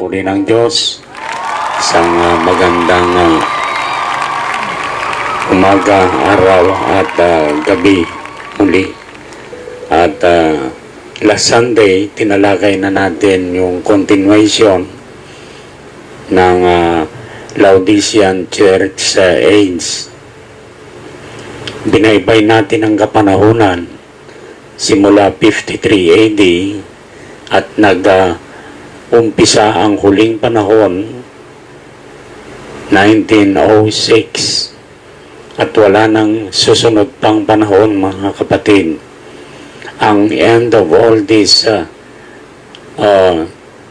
papuri ng Diyos. Isang magandang umaga, araw at gabi muli. At last Sunday, tinalakay na natin yung continuation ng Laodicean Church Age. Binaybay natin ang kapanahunan simula 53 AD at nag-umpisa ang huling panahon 1906 at wala nang susunod pang panahon, mga kapatid. Ang end of all this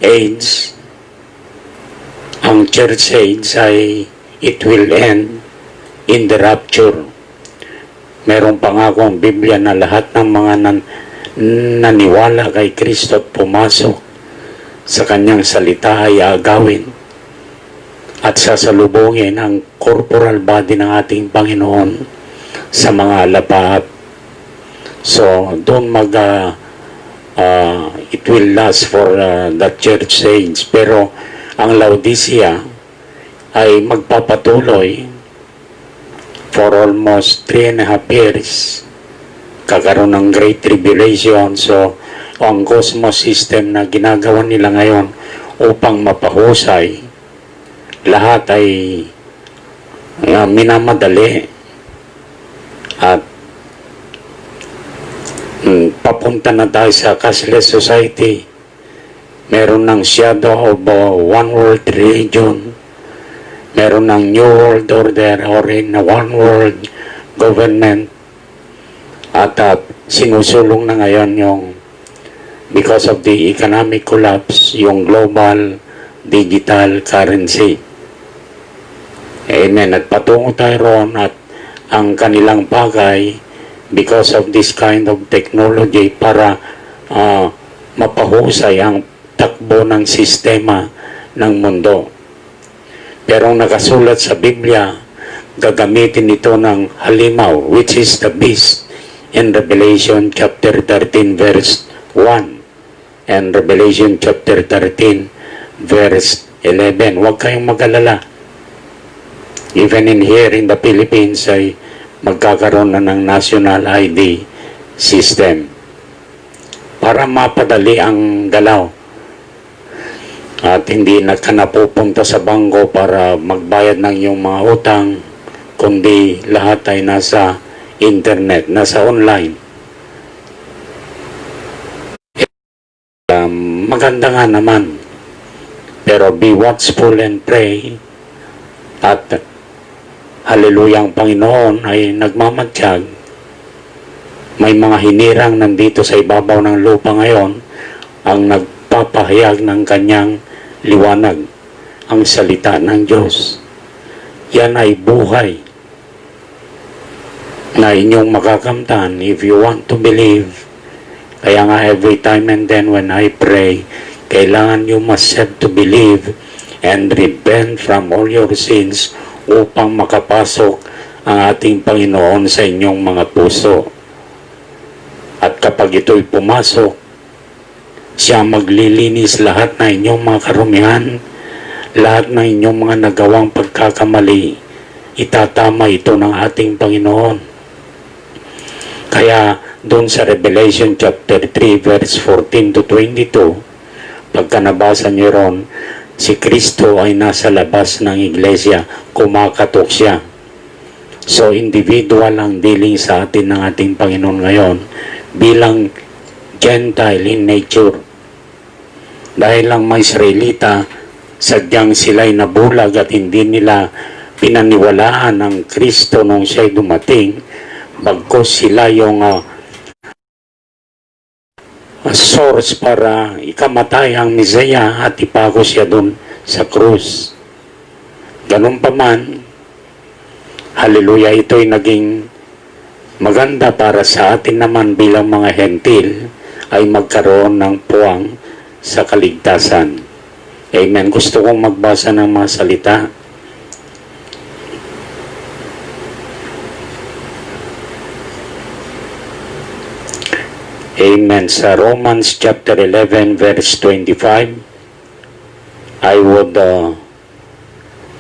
age, ang church age ay it will end in the rapture. Meron pa nga akong Biblia na lahat ng mga naniwala kay Kristo at pumasok sa kanyang salita ay agawin at sasalubungin ang corporal body ng ating Panginoon sa mga alapaap. So, doon it will last for the church age. Pero ang Laodicea ay magpapatuloy for almost 3.5 years. Kakaroon ng Great Tribulation. So, ang cosmos system na ginagawa nila ngayon upang mapahusay, lahat ay minamadali at papunta na tayo sa cashless society. Meron ng shadow of one world religion. Meron ng new world order or in a one world government. At sinusulong na ngayon yung because of the economic collapse, yung global digital currency. Amen. At patungo tayo roon at ang kanilang bagay because of this kind of technology para mapahusay ang takbo ng sistema ng mundo. Pero ang nakasulat sa Biblia, gagamitin ito ng halimaw, which is the beast, in Revelation chapter 13 verse 1 and Revelation chapter 13 verse 11. Huwag kayong mag-alala. Even in here in the Philippines ay magkakaroon na ng national ID system para mapadali ang galaw at hindi na ka napupunta sa bangko para magbayad ng iyong mga utang, kundi lahat ay nasa internet, nasa online. Maganda nga naman, pero be watchful and pray. At haleluya, ang Panginoon ay nagmamatsyag. May mga hinirang nandito sa ibabaw ng lupa ngayon ang nagpapahayag ng kanyang liwanag, ang salita ng Diyos. Yan ay buhay na inyong makakamtan if you want to believe. Kaya nga every time and then when I pray, kailangan you must have to believe and repent from all your sins upang makapasok ang ating Panginoon sa inyong mga puso. At kapag ito'y pumasok, siya maglilinis lahat na inyong mga karumihan, lahat ng inyong mga nagawang pagkakamali, itatama ito ng ating Panginoon. Kaya doon sa Revelation chapter 3 verse 14 to 22, pagka nabasa niyo ron, si Kristo ay nasa labas ng iglesia, kumakatok siya. So individual ang dealing sa atin ng ating Panginoon ngayon bilang Gentile in nature. Dahil lang mga Israelita, sadyang sila'y nabulag at hindi nila pinaniwalaan ng Kristo nung siya'y dumating, bagkus sila yung source para ikamatay ang Mesaya at ipako siya doon sa krus. Ganun pa man, haleluya, ito'y naging maganda para sa atin naman bilang mga hentil ay magkaroon ng puwang sa kaligtasan. Amen. Gusto kong magbasa ng mga salita. Amen. Sa Romans chapter 11 verse 25, I would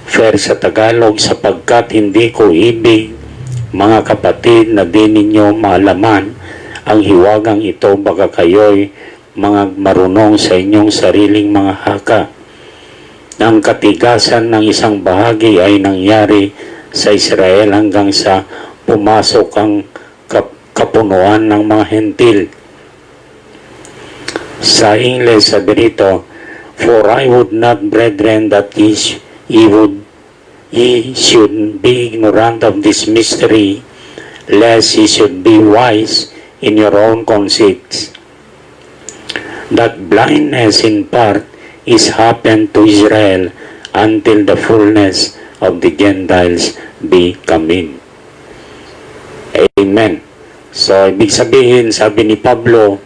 fair sa Tagalog, sapagkat hindi ko ibig, mga kapatid, na di ninyo maalaman ang hiwagang ito, baka kayo'y mga marunong sa inyong sariling mga haka. Ang katigasan ng isang bahagi ay nangyari sa Israel hanggang sa pumasok ang kapunuan ng mga hentil. Sa Ingles, sabi rito, "For I would not, brethren, that ye should be ignorant of this mystery, lest ye should be wise in your own conceits, that blindness in part is happened to Israel until the fullness of the Gentiles be come in." Amen. So, ibig sabihin, sabi ni Pablo,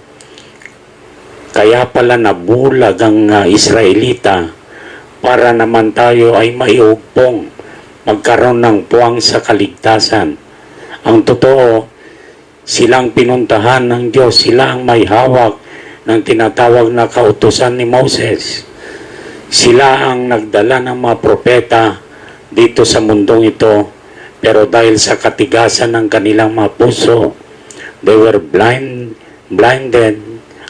kaya pala nabulag ang Israelita para naman tayo ay maiugpong, magkaroon ng puwang sa kaligtasan. Ang totoo, silang pinuntahan ng Diyos, sila ang may hawak ng tinatawag na kautusan ni Moses. Sila ang nagdala ng mga propeta dito sa mundong ito, pero dahil sa katigasan ng kanilang mga puso, they were blinded,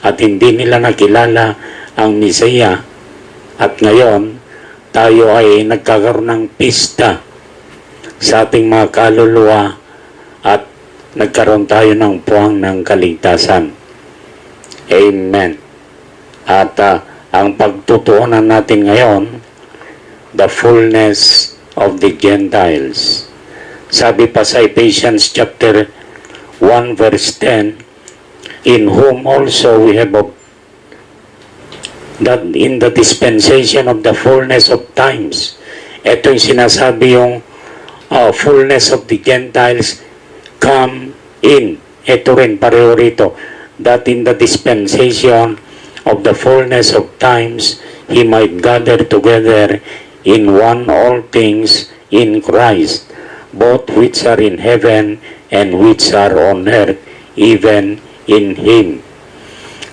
at hindi nila nakilala ang Mesaya. At ngayon, tayo ay nagkakaroon ng pista sa ating mga kaluluwa at nagkaroon tayo ng puwang ng kaligtasan. Amen. At ang pagtutuunan natin ngayon, the fullness of the Gentiles. Sabi pa sa Ephesians chapter 1 verse 10, "In whom also we have that in the dispensation of the fullness of times." Ito yung sinasabi yung fullness of the Gentiles come in. Ito rin pareho rito. That in the dispensation of the fullness of times, He might gather together in one all things in Christ, both which are in heaven and which are on earth, even in Him.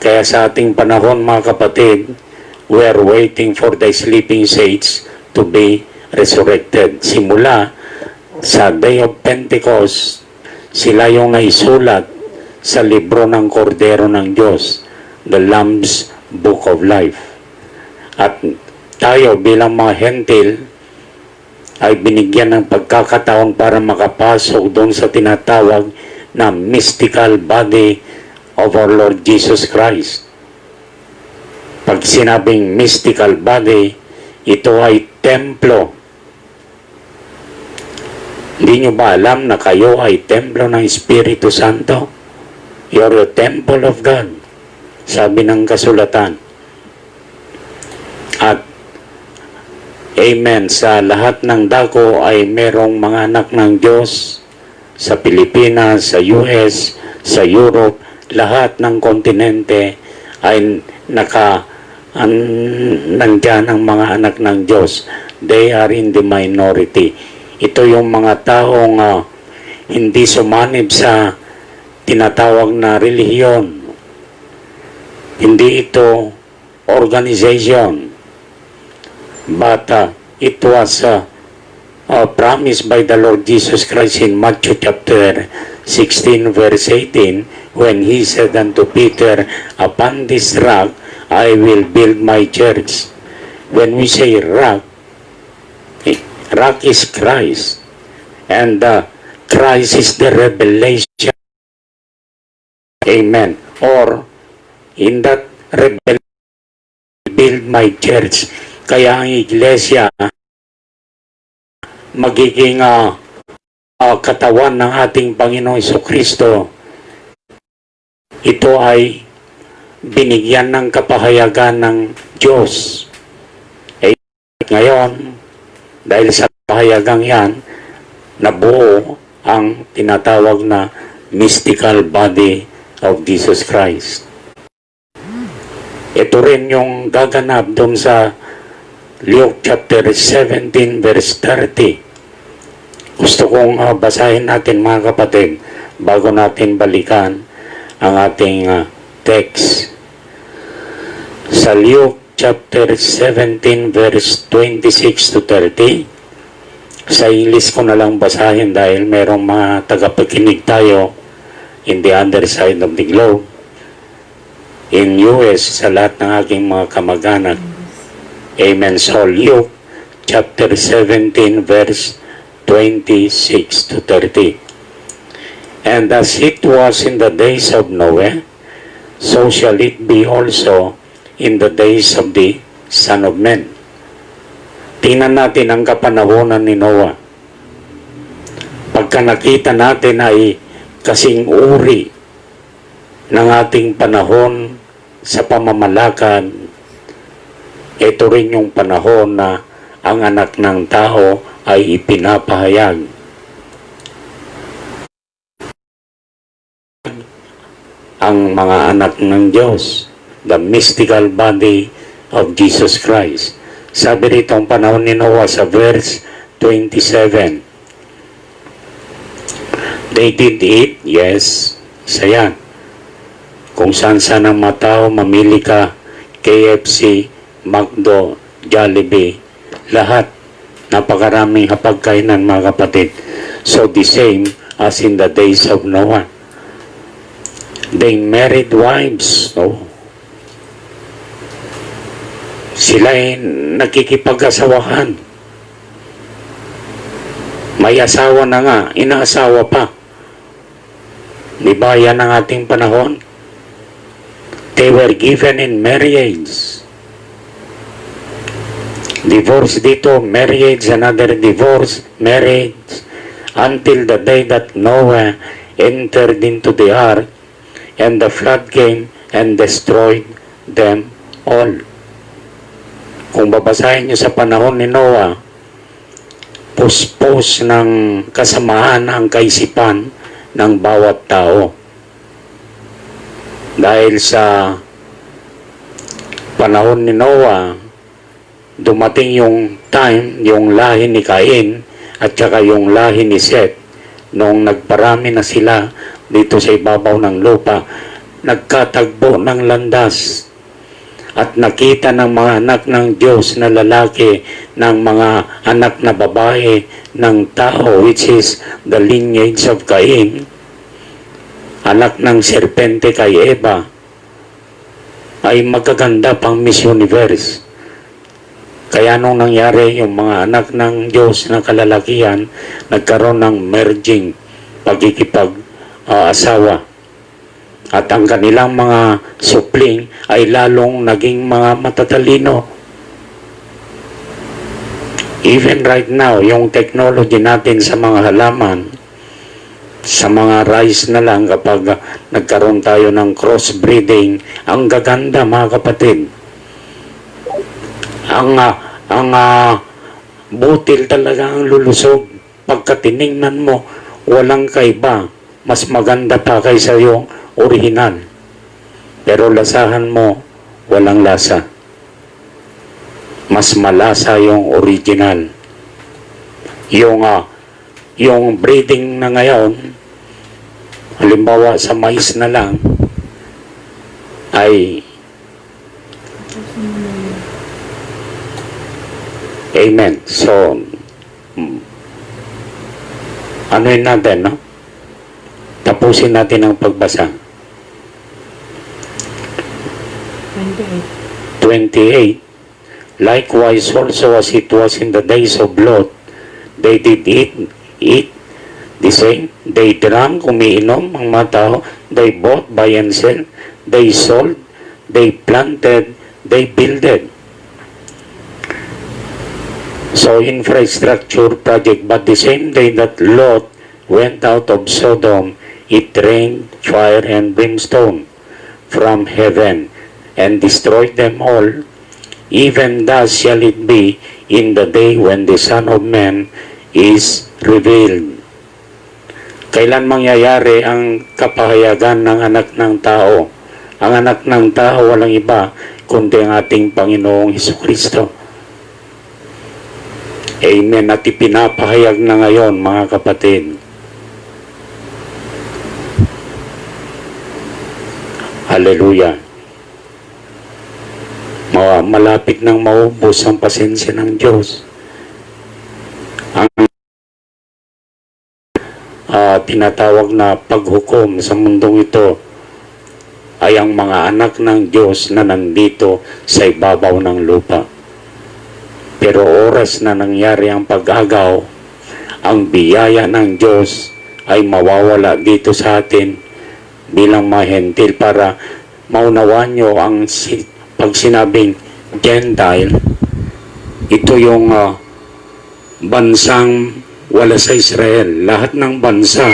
Kaya sa ating panahon, mga kapatid, we are waiting for the sleeping saints to be resurrected. Simula sa Day of Pentecost, sila yung naisulat sa libro ng Kordero ng Diyos, the Lamb's Book of Life. At tayo bilang mga hentil ay binigyan ng pagkakataon para makapasok doon sa tinatawag na mystical body of our Lord Jesus Christ. Pag sinabing mystical body, ito ay templo. Hindi nyo ba alam na kayo ay templo ng Espiritu Santo? You're a temple of God, sabi ng kasulatan. At amen, sa lahat ng dako ay merong mga anak ng Diyos, sa Pilipinas, sa US, sa Europe, lahat ng kontinente ay nandyan ang mga anak ng Diyos. They are in the minority. Ito yung mga taong hindi sumanib sa tinatawag na relihiyon. Hindi ito organization. But it was promised by the Lord Jesus Christ in Matthew chapter 16 verse 18, when He said unto Peter, "Upon this rock I will build my church." When we say rock, rock is Christ, and Christ is the revelation. Amen. Or in that revelation, build my church. Kaya ang iglesia magiging katawan ng ating Panginoong Jesucristo. Ito ay binigyan ng kapahayagan ng Diyos. Ngayon, dahil sa kapahayagang yan, nabuo ang tinatawag na mystical body of Jesus Christ. Ito rin yung gaganap doon sa Luke chapter 17 verse 30. Gusto kong basahin natin, mga kapatid, bago natin balikan ang ating text. Sa Luke chapter 17 verse 26 to 30. Sa English ko na lang basahin dahil merong mga tagapakinig tayo in the other side of the globe. In US, sa lahat ng aking mga kamag-anak. Amen. So, Luke chapter 17 verse 26 to 30. And as it was in the days of Noah, so shall it be also in the days of the Son of Man. Tingnan natin ang kapanahonan ni Noah. Pagka nakita natin ay kasing uri ng ating panahon sa pamamalakad, ito rin yung panahon na ang anak ng tao ay ipinapahayag. Ang mga anak ng Diyos, the mystical body of Jesus Christ. Sabi rito ang panahon ni Noah sa verse 27. They did eat, yes, isa yan. Kung saan-saan ang mga tao, mamili ka, KFC, McDo, Jollibee, lahat. Napakaraming hapagkainan mga kapatid. So the same as in the days of Noah. They married wives. No? Sila'y nakikipag-asawahan. May asawa na nga, inaasawa pa. Di ba yan ang ating panahon? They were given in marriage. Divorce dito, marriage, another divorce, marriage, until the day that Noah entered into the ark, and the flood came and destroyed them all. Kung babasahin nyo sa panahon ni Noah, puspos ng kasamaan ang kaisipan ng bawat tao. Dahil sa panahon ni Noah, dumating yung time, yung lahi ni Cain at saka yung lahi ni Seth. Noong nagparami na sila dito sa ibabaw ng lupa, nagkatagbo ng landas at nakita ng mga anak ng Diyos na lalaki ng mga anak na babae ng tao, which is the lineage of Cain, anak ng serpente kay Eva, ay magaganda pang Miss Universe. Kaya nung nangyari yung mga anak ng Diyos na kalalakihan, nagkaroon ng merging, pagkikipag-asawa. At ang kanilang mga supling ay lalong naging mga matatalino. Even right now, yung technology natin sa mga halaman, sa mga rice na lang kapag nagkaroon tayo ng crossbreeding, ang gaganda mga kapatid. Ang butil talaga ang lulusog. Pagka tiningnan mo, walang kaiba. Mas maganda pa kaysa yung original. Pero lasahan mo, walang lasa. Mas malasa yung original. Yung breeding na ngayon, halimbawa sa mais na lang, ay amen. So, ano yun natin, no? Tapusin natin ang pagbasa. 28. Likewise also as it was in the days of Lot, they did eat the same. They drank, umiinom ang mga tao. They bought, buy and sell. They sold, they planted, they builded. So infrastructure project, but the same day that Lot went out of Sodom, it rained fire and brimstone from heaven and destroyed them all. Even thus shall it be in the day when the Son of Man is revealed. Kailan mangyayari ang kapahayagan ng anak ng tao? Ang anak ng tao walang iba kundi ang ating Panginoong Hesukristo. Amen. At ipinapahayag na ngayon mga kapatid. Hallelujah. malapit nang maubos ang pasensya ng Diyos. Ang tinatawag na paghukom sa mundong ito ay ang mga anak ng Diyos na nandito sa ibabaw ng lupa. Pero oras na nangyari ang pag-agaw, ang biyaya ng Diyos ay mawawala dito sa atin bilang mga hentil, para maunawaan nyo ang pag sinabing Gentile, ito yung bansang wala sa Israel. Lahat ng bansa,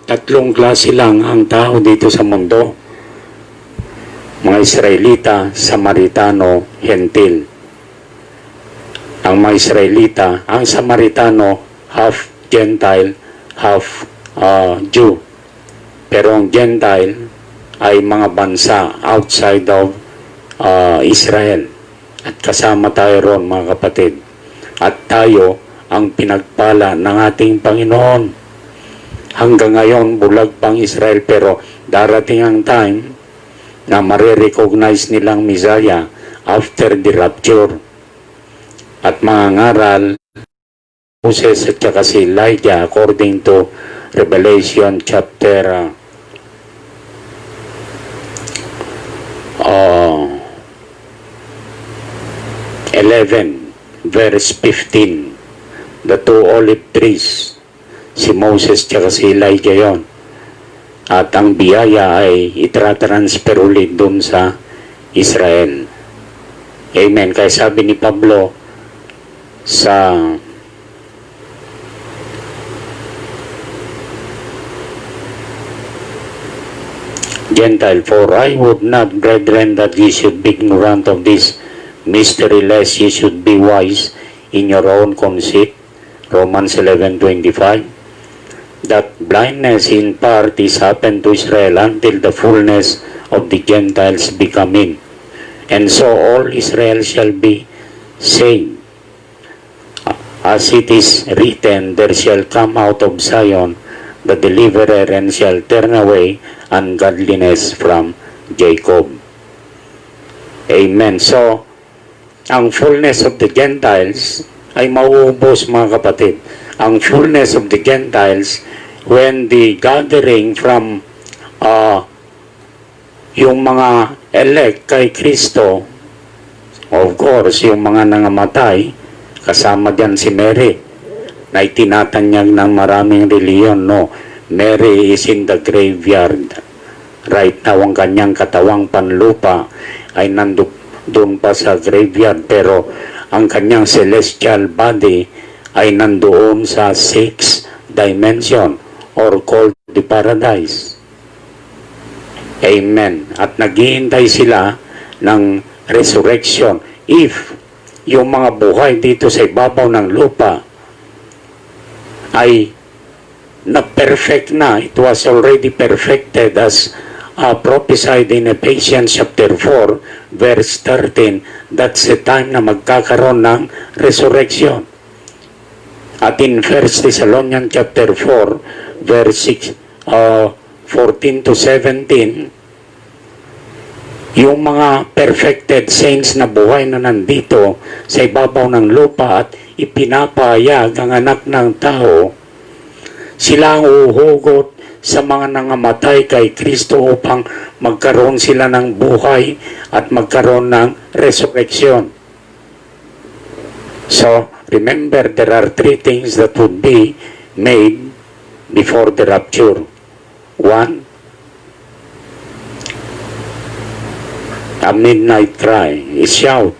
tatlong klase lang ang tao dito sa mundo: mga Israelita, Samaritano, Hentil. Ang mga Israelita, ang Samaritano, half Gentile, half Jew. Pero ang Gentile ay mga bansa outside of Israel. At kasama tayo ron, mga kapatid. At tayo ang pinagpala ng ating Panginoon. Hanggang ngayon, bulag pang Israel, pero darating ang time na marirecognize nilang Messiah after the rapture. At mga ngaral, Moses at saka si Elijah, according to Revelation chapter 11, verse 15. The two olive trees, si Moses at si Elijah yon. At ang biyaya ay itra-transfer ulit dun sa Israel. Amen. Kaya sabi ni Pablo sa Gentile, for I would not, brethren, that ye should be ignorant of this mystery, lest ye should be wise in your own conceit. Romans 11:25. That blindness in part is happened to Israel until the fullness of the Gentiles be come in. And so all Israel shall be saved. As it is written, there shall come out of Zion the deliverer, and shall turn away ungodliness from Jacob. Amen. So, ang fullness of the Gentiles ay mauubos, mga kapatid. Ang fullness of the Gentiles, when the gathering from yung mga elect kay Kristo, of course, yung mga nangamatay, kasama diyan si Mary, na itinatanyag ng maraming reliyon, no? Mary is in the graveyard. Right now, ang kanyang katawang panlupa ay doon pa sa graveyard, pero ang kanyang celestial body ay nandoon sa 6th dimension, or called the paradise. Amen. At naghihintay sila ng resurrection. If yung mga buhay dito sa ibabaw ng lupa ay na-perfect na, it was already perfected as prophesied in Ephesians chapter 4, verse 13, that's the time na magkakaroon ng resurrection. At in 1 Thessalonians chapter 4, verse 14 to 17, yung mga perfected saints na buhay na nandito sa ibabaw ng lupa at ipinapahayag ang anak ng tao, sila ang uhugot sa mga nangamatay kay Kristo upang magkaroon sila ng buhay at magkaroon ng resurrection. So, remember, there are three things that would be made before the rapture. One, a midnight cry, a shout.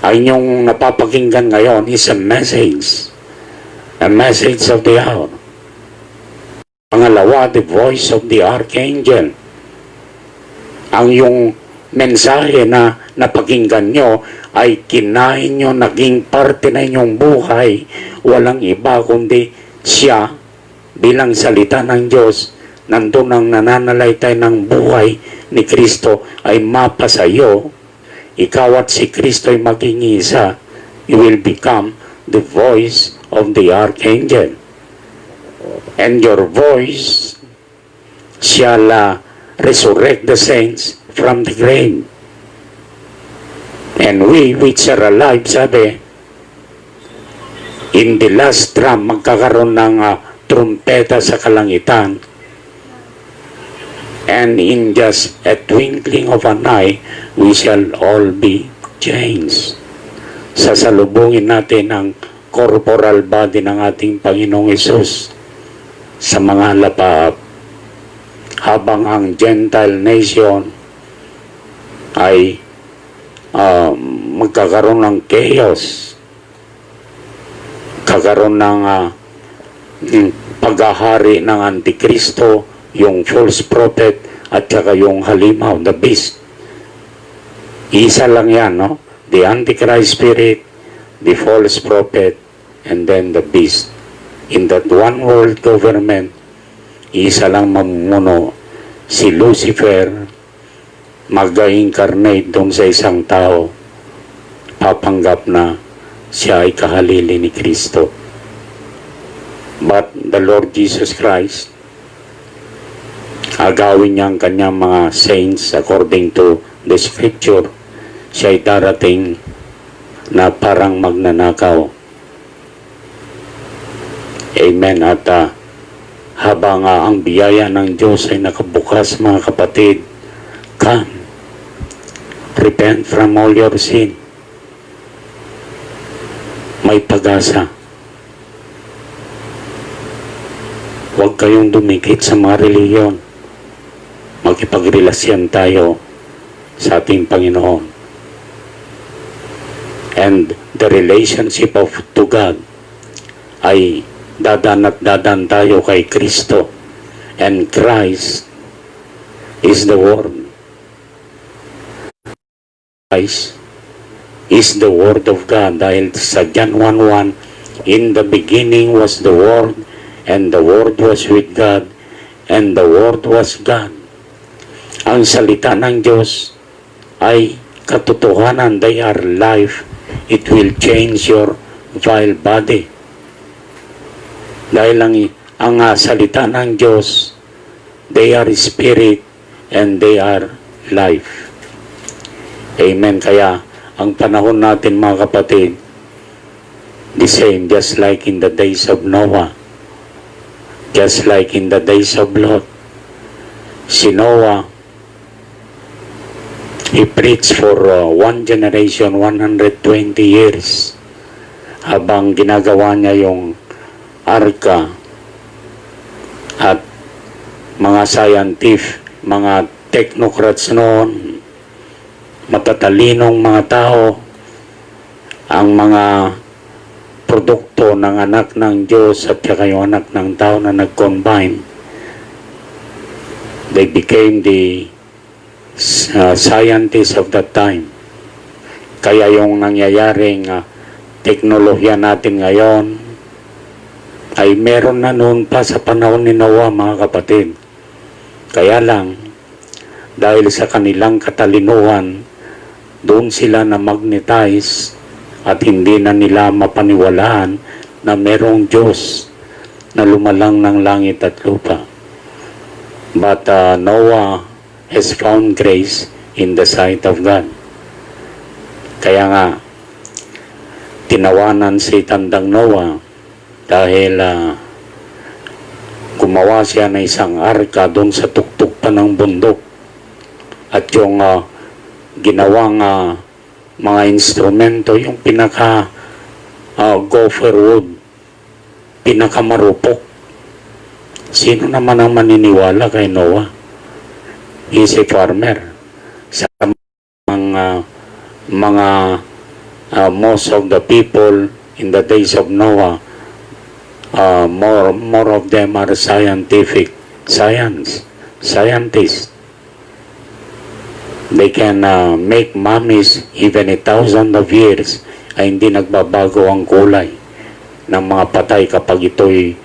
Ay yung napapakinggan ngayon is a message of the hour. Pangalawa, the voice of the archangel. Ang yung mensahe na napakinggan nyo ay kinain nyo, naging parte na inyong buhay. Walang iba kundi siya bilang salita ng Diyos. Nandun ang nananalaytay ng buhay ni Kristo ay mapa sa iyo. Ikaw at si Kristo ay maging isa. You will become the voice of the archangel. And your voice shall resurrect the saints from the grave. And we which are alive, sabi, in the last trump, magkakaroon ng trumpeta sa kalangitan. And in just a twinkling of an eye, we shall all be changed. Sasalubungin natin ang corporal body ng ating Panginoong Hesus sa mga lapaap, habang ang Gentile nation ay magkakaroon ng chaos, kakaroon ng paghahari ng Antikristo, yung false prophet, at saka yung halimaw, the beast. Isa lang yan, no? The Antichrist spirit, the false prophet, and then the beast. In that one world government, isa lang mamumuno, si Lucifer, mag-incarnate doon sa isang tao, papanggap na siya ay kahalili ni Kristo. But the Lord Jesus Christ, agawin niya ang kanyang mga saints according to the scripture. Siya ay darating na parang magnanakaw. Amen. At habang ang biyaya ng Diyos ay nakabukas, mga kapatid, come, repent from all your sin. May pag-asa. Huwag kayong dumikit sa mga reliyon. Makipagrelasyon tayo sa ating Panginoon. And the relationship to God ay dadan at dadan tayo kay Kristo. And Christ is the Word. Christ is the Word of God. Dahil sa John 1:1, in the beginning was the Word, and the Word was with God, and the Word was God. Ang salita ng Diyos ay katotohanan. They are life. It will change your vile body. Dahil ang salita ng Diyos, they are spirit and they are life. Amen. Kaya ang panahon natin, mga kapatid, the same, just like in the days of Noah, just like in the days of Lot. Si Noah, he preached for one generation, 120 years, habang ginagawa niya yung arka, at mga scientific, mga technocrats noon, matatalinong mga tao, ang mga produkto ng anak ng Diyos at saka yung anak ng tao na nag-combine, they became the scientists of that time. Kaya yung nangyayaring teknolohiya natin ngayon ay meron na noon pa sa panahon ni Noah, mga kapatid. Kaya lang, dahil sa kanilang katalinuhan, doon sila na magnetize at hindi na nila mapaniwalaan na merong Diyos na lumalang ng langit at lupa. But Noah has found grace in the sight of God. Kaya nga, tinawanan si tandang Noah dahil gumawa siya ng isang arka doon sa tuktok pa ng bundok. At yung ginawang mga instrumento, yung pinaka gopher wood, pinaka marupok. Sino naman ang maniniwala kay Noah? He's a farmer. Sa mga most of the people in the days of Noah, more of them are scientists. They can make mummies even 1,000 of years ay hindi nagbabago ang kulay ng mga patay kapag ito'y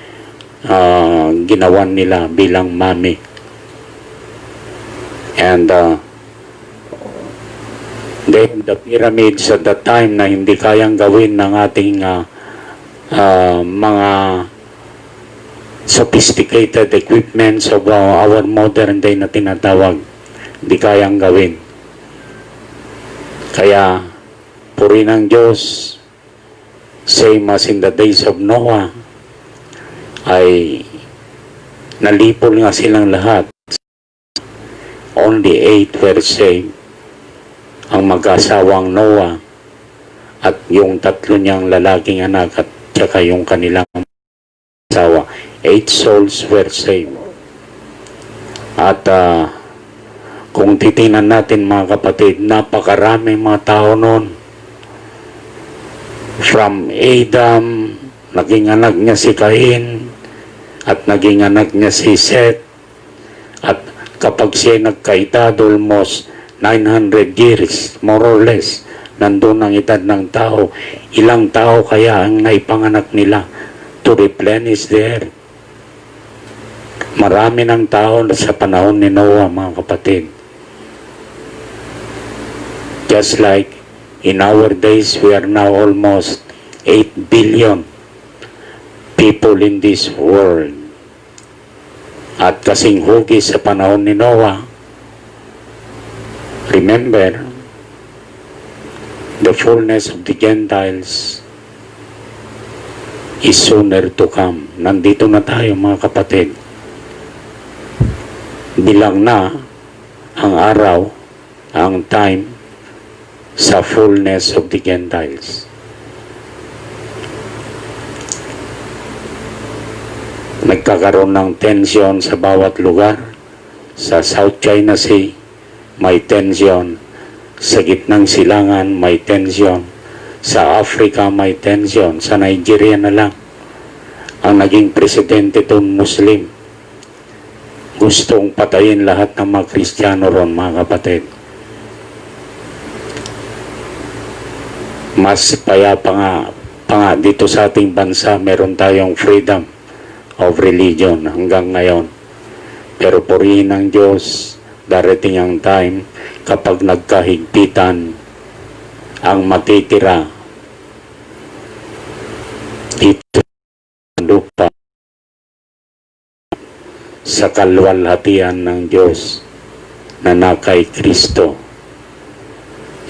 ginawan nila bilang mummy. And the pyramids at that time na hindi kayang gawin ng ating mga sophisticated equipments of our modern day na tinatawag, hindi kayang gawin. Kaya puri ng Diyos, same as in the days of Noah, ay nalipol nga silang lahat. Only 8 were saved. Ang mag-asawang Noah at yung 3 niyang lalaking anak at saka yung kanilang asawa. 8 souls were saved. At kung titingnan natin mga kapatid, napakaraming mga tao noon. From Adam, naging anak niya si Cain, at naging anak niya si Seth, at kapag siya nagkaedad almost 900 years, more or less, nandun ang edad ng tao, ilang tao kaya ang naipanganak nila to replenish the earth? Marami ng tao sa panahon ni Noah, mga kapatid. Just like in our days, we are now almost 8 billion people in this world. At kasing hugis sa panahon ni Noah, remember, the fullness of the Gentiles is sooner to come. Nandito na tayo, mga kapatid. Bilang na ang araw, ang time sa fullness of the Gentiles. Nagkakaroon ng tension sa bawat lugar. Sa South China Sea, may tension. Sa gitnang silangan, may tension. Sa Africa, may tension. Sa Nigeria na lang, ang naging presidente doon Muslim. Gustong patayin lahat ng mga Kristiyano ron, mga kapatid. Mas payapa nga dito sa ating bansa, meron tayong freedom of religion hanggang ngayon. Pero purihin ng Diyos, darating ang time kapag nagkahigpitan ang matitira dito sa lupa sa kalwalhatian ng Diyos na nakay Kristo.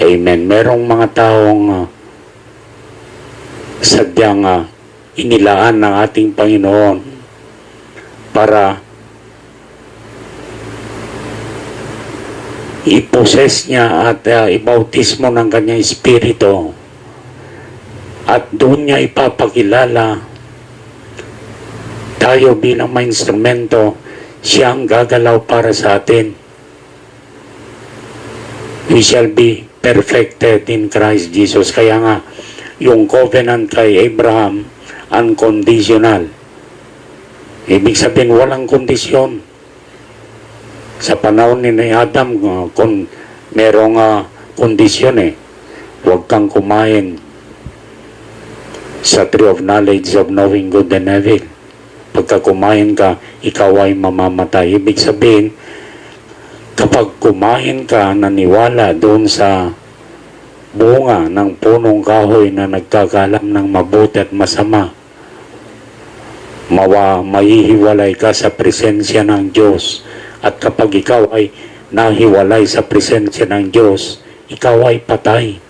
Amen. Merong mga taong sadyang inilaan ng ating Panginoon para iposes niya at ibautismo ng kanyang espiritu, at doon niya ipapakilala tayo bilang mga instrumento. Siya ang gagalaw para sa atin. We shall be perfected in Christ Jesus. Kaya nga, yung covenant kay Abraham, unconditional. Ibig sabihin, walang kondisyon. Sa panahon ni Adam, kung merong kondisyon huwag kang kumain sa tree of knowledge of knowing good and evil. Pagka kumain ka, ikaw ay mamamatay. Ibig sabihin, kapag kumain ka, naniwala doon sa bunga ng punong kahoy na nagkakalam ng mabuti at masama, mahihiwalay ka sa presensya ng Diyos. At kapag ikaw ay nahiwalay sa presensya ng Diyos, ikaw ay patay.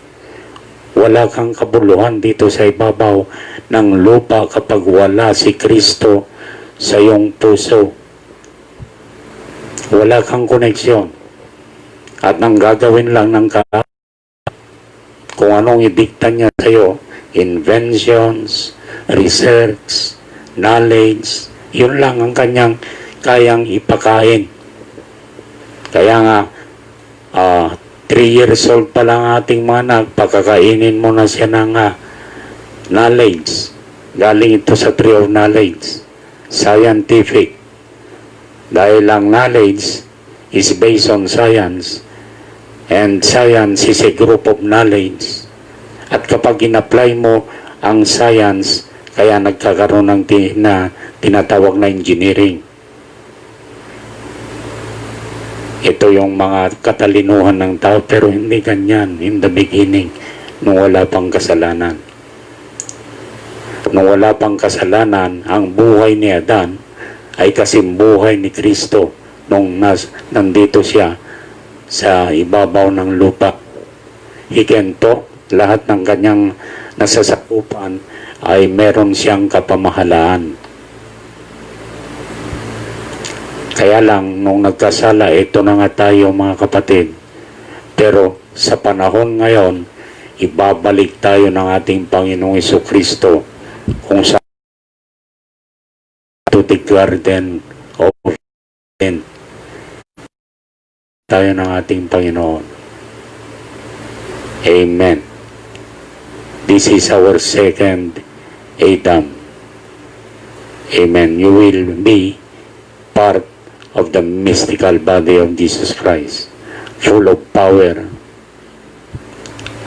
Wala kang kabuluhan dito sa ibabaw ng lupa kapag wala si Kristo sa iyong puso. Wala kang koneksyon. At ang gagawin lang ng kung anong idikta niya sa iyo, inventions, research, knowledge, yun lang ang kanyang kayang ipakain. Kaya nga, 3 years old pa lang ating mga anak, pakakainin mo na siya ng knowledge. Galing ito sa tree of knowledge. Scientific. Dahil ang knowledge is based on science. And science is a group of knowledge. At kapag in-apply mo ang science, kaya nagkakaroon ng tinatawag na engineering. Ito yung mga katalinuhan ng tao, pero hindi ganyan in the beginning, nung wala pang kasalanan. Nung wala pang kasalanan, ang buhay ni Adan ay kasing buhay ni Kristo nung nandito siya sa ibabaw ng lupa. He can talk, lahat ng kanyang nasasakupan ay meron siyang kapamahalaan. Kaya lang, nung nagkasala, ito na nga tayo mga kapatid. Pero sa panahon ngayon, ibabalik tayo ng ating Panginoong Jesucristo kung saan to the garden of Eden tayo ng ating Panginoon. Amen. This is our second Adam. Amen. You will be part of the mystical body of Jesus Christ, full of power.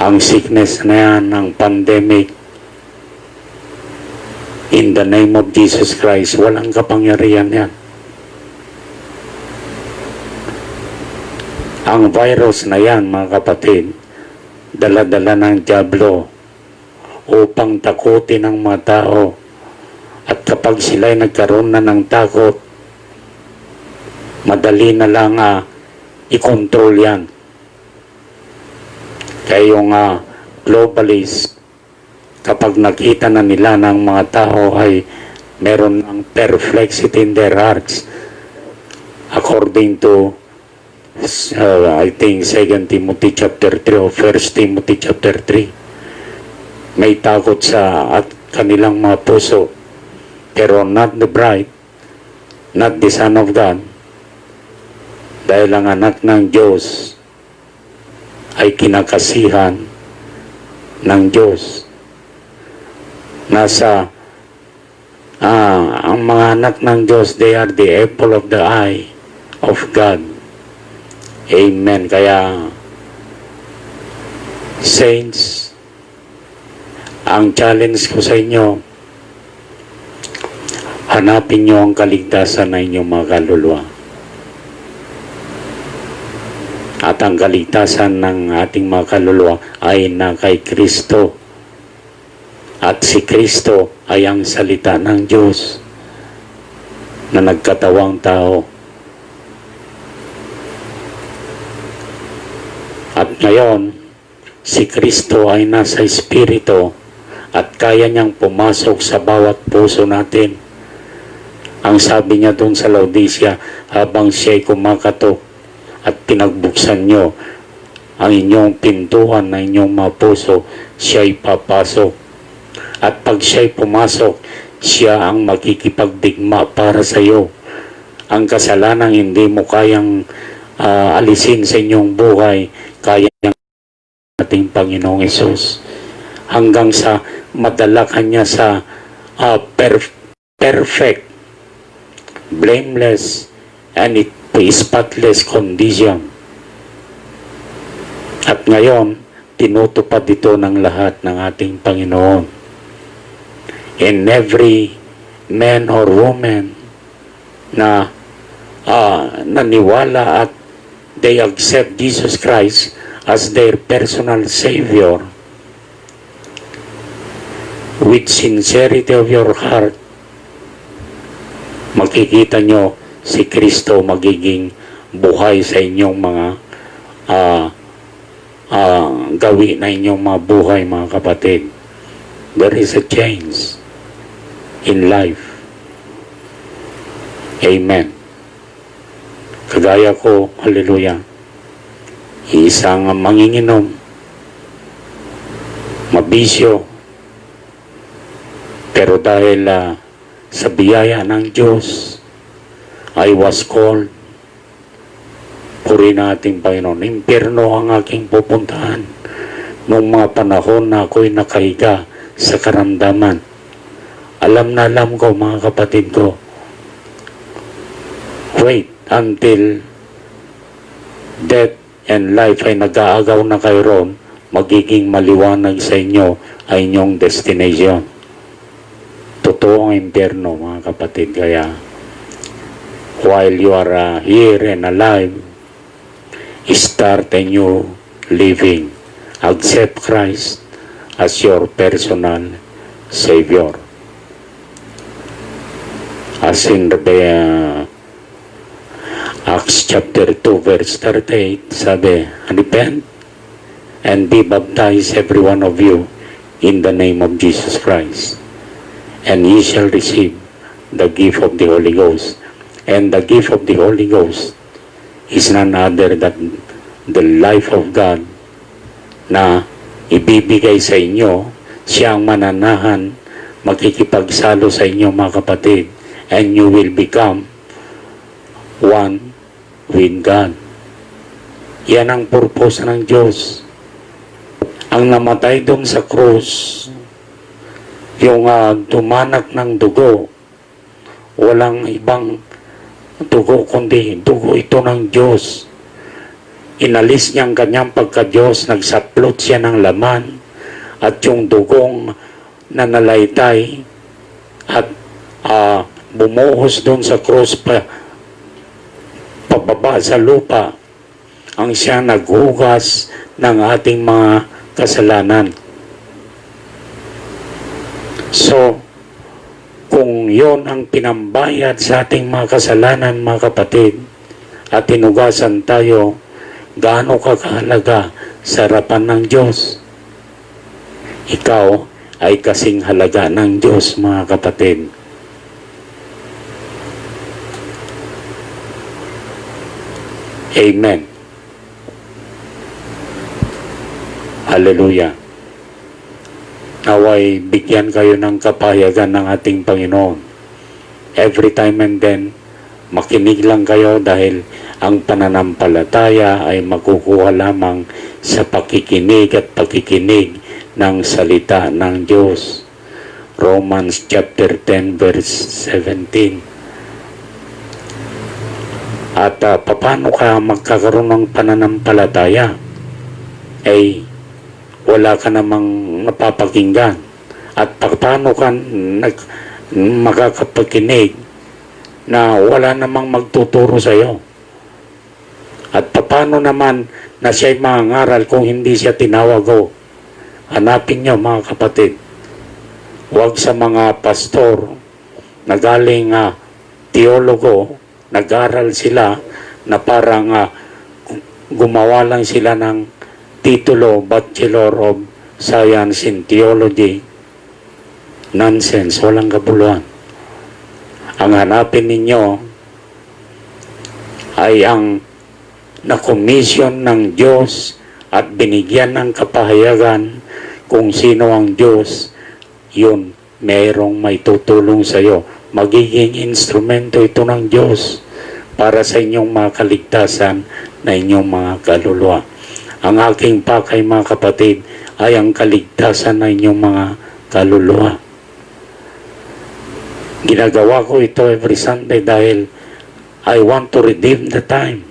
Ang sickness na yan, ang pandemic, in the name of Jesus Christ, walang kapangyarihan yan. Ang virus na yan, mga kapatid, dala-dala ng dyablo upang takutin ang mga tao. At kapag sila'y nagkaroon na ng takot, madali na lang i-control yan. Kaya yung globalist, kapag nakita na nila ng mga tao ay meron ng perplexity in their hearts, according to I think 2 Timothy chapter 3 o 1 Timothy chapter 3, may takot sa kanilang mga puso, pero not the bride, not the Son of God, dahil ang anak ng Diyos ay kinakasihan ng Diyos. Ang mga anak ng Diyos, they are the apple of the eye of God. Amen. Kaya, saints, ang challenge ko sa inyo, hanapin nyo ang kaligtasan ng inyong mga kaluluwa. At ang kaligtasan ng ating mga kaluluwa ay na kay Kristo. At si Kristo ay ang salita ng Diyos na nagkatawang tao. At ngayon, si Kristo ay nasa Espiritu at kaya niyang pumasok sa bawat puso natin. Ang sabi niya doon sa Laodicea, habang siya'y kumakatok at pinagbuksan niyo ang inyong pintuan na inyong mga puso, siya'y papasok. At pag siya'y pumasok, siya ang makikipagdigma para sa iyo. Ang kasalanan hindi mo kayang alisin sa inyong buhay, kaya ng ating Panginoong Hesus. Hanggang sa madala ka niya sa perfect, blameless, and spotless condition. At ngayon, tinutupad dito ng lahat ng ating Panginoon. And every man or woman na naniwala at they accept Jesus Christ as their personal Savior, with sincerity of your heart, makikita nyo si Kristo magiging buhay sa inyong mga gawi na inyong mga buhay, mga kapatid. There is a change in life. Amen. Kagaya ko, hallelujah, isang manginginom, mabisyo, pero dahil sa biyaya ng Diyos, I was called. Puri nating Panginoon. Impyerno ang aking pupuntahan noong mga panahon na ako'y nakahiga sa karamdaman. Alam na alam ko, mga kapatid ko, wait until death and life ay nag-aagaw na kayo ron, magiging maliwanag sa inyo ay inyong destination. Totoo ang impyerno, mga kapatid. Kaya, while you are here and alive, start a new living. Accept Christ as your personal Savior. As in the Acts chapter 2 verse 38, sabi, repent and be baptized every one of you in the name of Jesus Christ. And ye shall receive the gift of the Holy Ghost. And the gift of the Holy Ghost is none other than the life of God na ibibigay sa inyo. Siya ang mananahan, makikipagsalo sa inyo mga kapatid, and you will become one with God. Yan ang purpose ng Diyos. Ang namatay doon sa krus, yung tumanak ng dugo, walang ibang dugo kundi dugo ito ng Diyos. Inalis niya ang kanyang pagka-Diyos, nagsaplot siya ng laman, at yung dugong nanalaytay at bumuhos doon sa krus pababa sa lupa, ang siya naghugas ng ating mga kasalanan. So, kung yon ang pinambayad sa ating mga kasalanan, mga kapatid, at tinugasan tayo, gaano ka kahalaga sa harapan ng Diyos? Ikaw ay kasing halaga ng Diyos, mga kapatid. Amen. Hallelujah. Naway bigyan kayo ng kapahayagan ng ating Panginoon. Every time and then, makinig lang kayo dahil ang pananampalataya ay makukuha lamang sa pakikinig at pakikinig ng salita ng Diyos. Romans chapter 10 verse 17. At paano ka magkakaroon ng pananampalataya? Ay wala ka namang napapakinggan. At paano ka makakapakinig na wala namang magtuturo sa iyo? At paano naman na siya'y mangaral kung hindi siya tinawag o? Hanapin niyo, mga kapatid. Huwag sa mga pastor na galing teologo, nag-aral sila na parang gumawa lang sila ng titulo, Bachelor of Science in Theology. Nonsense, walang kabuluhan. Ang hanapin ninyo ay ang na-commission ng Diyos at binigyan ng kapahayagan kung sino ang Diyos, yun, mayroong may tutulong sa iyo. Magiging instrumento ito ng Diyos para sa inyong mga kaligtasan na inyong mga kaluluwa. Ang aking pakay, mga kapatid, ay ang kaligtasan na inyong mga kaluluwa. Ginagawa ko ito every Sunday dahil I want to redeem the time.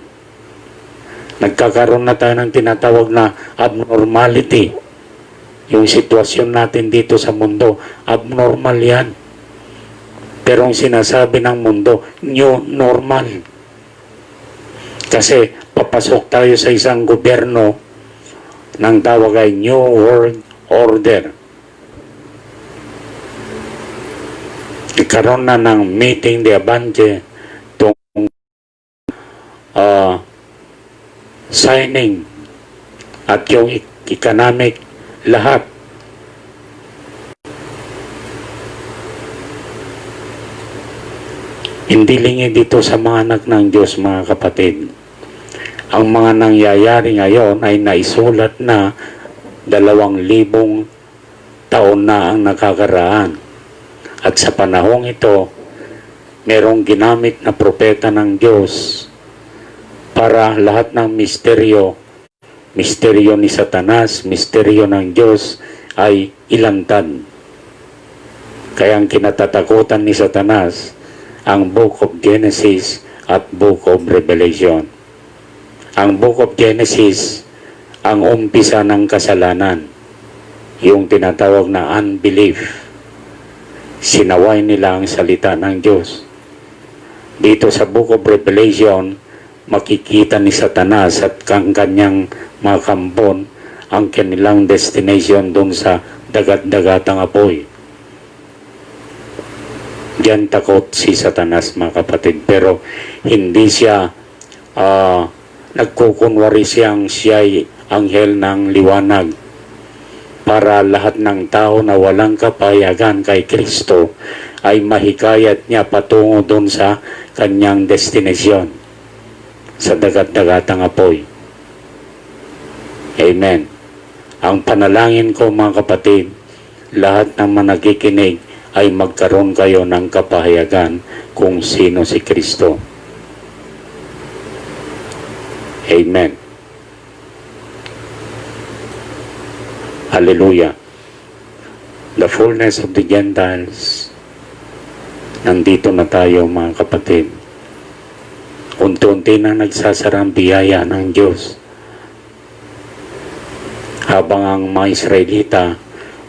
Nagkakaroon na tayo ng tinatawag na abnormality. Yung sitwasyon natin dito sa mundo, abnormal yan. Pero ang sinasabi ng mundo, new normal. Kasi papasok tayo sa isang gobyerno ng tawag ay New World Order. Ikaroon na ng meeting de Abante itong signing at yung economic lahat. Hindi lingi dito sa mga anak ng Diyos, mga kapatid. Ang mga nangyayari ngayon ay naisulat na 2,000 taon na ang nakakaraan. At sa panahong ito, merong ginamit na propeta ng Diyos para lahat ng misteryo ni Satanas, misteryo ng Diyos ay ilantad. Kaya ang kinatatakutan ni Satanas, ang Book of Genesis at Book of Revelation. Ang Book of Genesis, ang umpisa ng kasalanan, yung tinatawag na unbelief. Sinaway nila ang salita ng Diyos. Dito sa Book of Revelation, makikita ni Satanas at kanyang mga kambon ang kanilang destination doon sa dagat-dagatang apoy. Diyan takot si Satanas, mga kapatid. Pero hindi siya nagkukunwari siya'y anghel ng liwanag para lahat ng tao na walang kapayagan kay Kristo ay mahikayat niya patungo doon sa kanyang destinasyon, sa dagat-dagatang apoy. Amen. Ang panalangin ko, mga kapatid, lahat ng manakikinig ay magkaroon kayo ng kapahayagan kung sino si Kristo. Amen. Hallelujah. The fullness of the Gentiles. Nandito na tayo, mga kapatid. Unti-unti na nagsasara ang biyaya ng Diyos. Habang ang mga Israelita,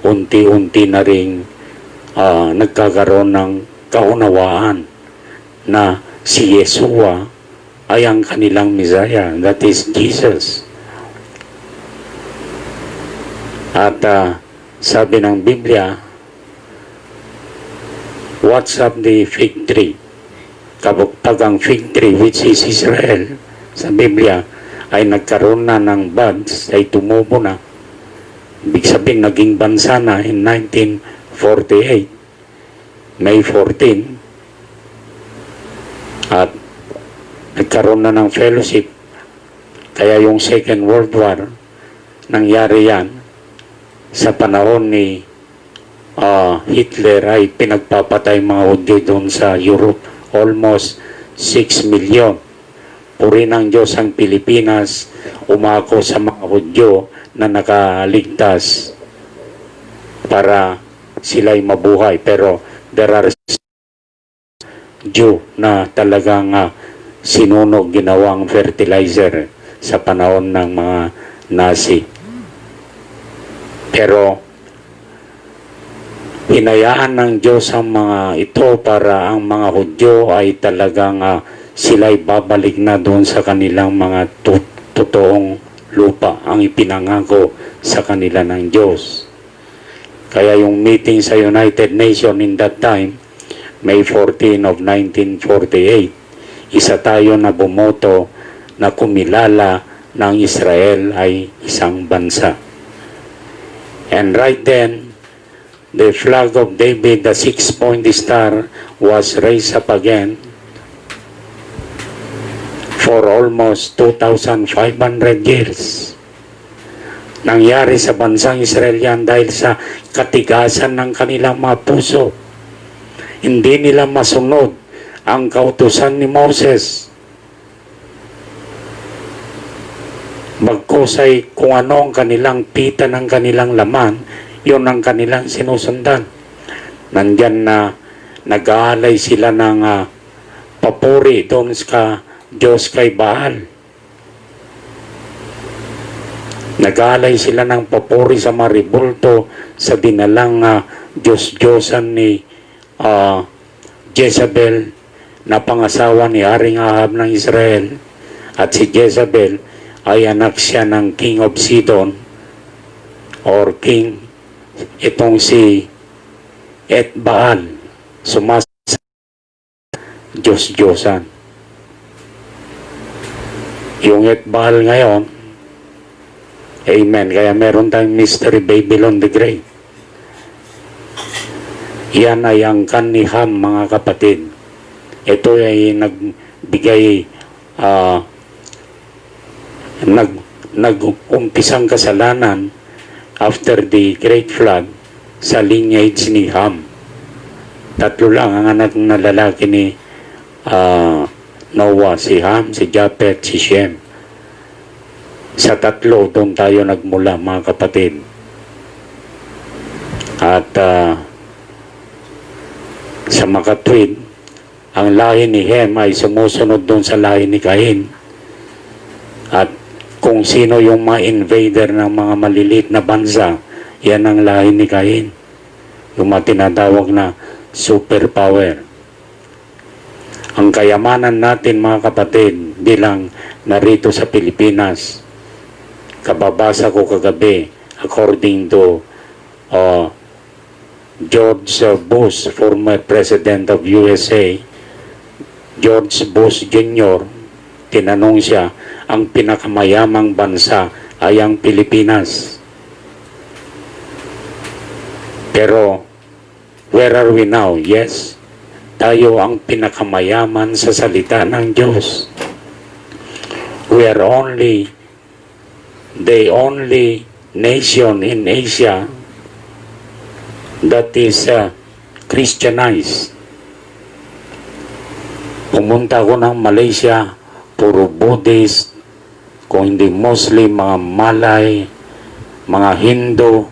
unti-unti na rin nagkakaroon ng kaunawaan na si Yeshua ay ang kanilang Messiah, that is Jesus. At sabi ng Biblia, what's up the fig tree? Kapag ang fig tree, which is Israel, sa Biblia, ay nagkaroon na ng buds, ay tumubo na. Ibig sabihin, naging bansa na in 1948, May 14, at nagkaroon na ng fellowship. Kaya yung Second World War, nangyari yan sa panahon ni Hitler, ay pinagpapatay mga Hudyo doon sa Europe, almost 6 million. Puri ng Diyos ang Pilipinas, umako sa mga Hudyo na nakaligtas para sila'y mabuhay. Pero there are Jew na talagang sinunog, ginawang fertilizer sa panahon ng mga Nazi. Pero hinayaan ng Diyos ang mga ito para ang mga Hudyo ay talagang sila'y babalik na doon sa kanilang mga totoong lupa, ang ipinangako sa kanila ng Diyos. Kaya yung meeting sa United Nations in that time, May 14 of 1948, isa tayo na bumoto na kumilala ng Israel ay isang bansa. And right then, the flag of David, the 6-point star, was raised up again for almost 2,500 years. Nangyari sa bansang Israel yan dahil sa katigasan ng kanilang mga puso. Hindi nila masunod ang kautusan ni Moses. Bagkus ay kung ano ang kanilang pita ng kanilang laman, yun ang kanilang sinusundan. Nandyan na nag-aalay sila ng papuri doon sa Diyos kay Baal. Nag-aalay sila ng papuri sa maribulto sa dinalang Diyos-Diyosan ni Jezebel na pangasawa ni Haring Ahab ng Israel. At si Jezebel ay anak siya ng King of Sidon or King, itong si Baal, Diyos-Diyosan. Yung Baal ngayon, amen, kaya meron tayong Mystery Babylon the Great. Yan ay ang kaniham, mga kapatid. Ito ay nagbigay nag-umpisang kasalanan after the Great Flood sa lineage ni Ham. Tatlo lang ang anak na lalaki ni Noah, si Ham, si Japhet, si Shem. Sa tatlo, doon tayo nagmula, mga kapatid. At sa makatwid, ang lahi ni Hem ay sumusunod doon sa lahi ni Cain. At kung sino yung mga invader ng mga maliliit na bansa, yan ang lahi ni Cain. Yung mga tinatawag na superpower. Ang kayamanan natin, mga kapatid, bilang narito sa Pilipinas, kababasa ko kagabi, according to George Bush, former President of USA, George Bush Jr., tinanong siya, ang pinakamayamang bansa ay ang Pilipinas. Pero, where are we now? Yes, tayo ang pinakamayaman sa salita ng Diyos. We are the only nation in Asia that is Christianized. Pumunta ako ng Malaysia, puro Buddhist, kung hindi Muslim, mga Malay, mga Hindu,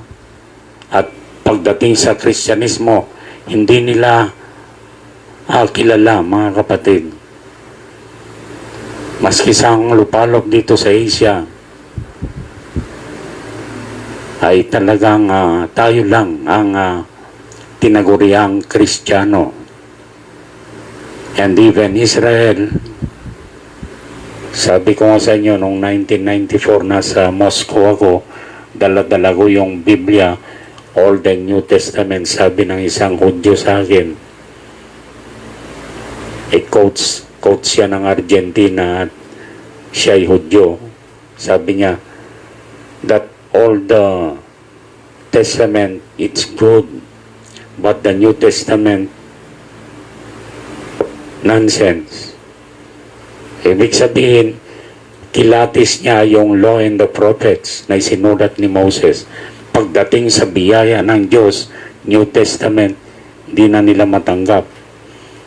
at pagdating sa Kristyanismo, hindi nila kilala, mga kapatid. Maski sa lupalop dito sa Asia, ay talagang tayo lang ang tinaguriang Kristiyano. And even Israel, sabi ko nga sa inyo, noong 1994 nasa Moscow ako, dala-dala ko yung Biblia, Old and New Testament. Sabi ng isang Hudyo sa akin, quotes siya ng Argentina at siya'y Hudyo. Sabi niya, that all the Testament, it's good, but the New Testament, nonsense. Ibig sabihin, kilatis niya yung Law and the Prophets na isinulat ni Moses. Pagdating sa biyaya ng Diyos, New Testament, hindi na nila matanggap.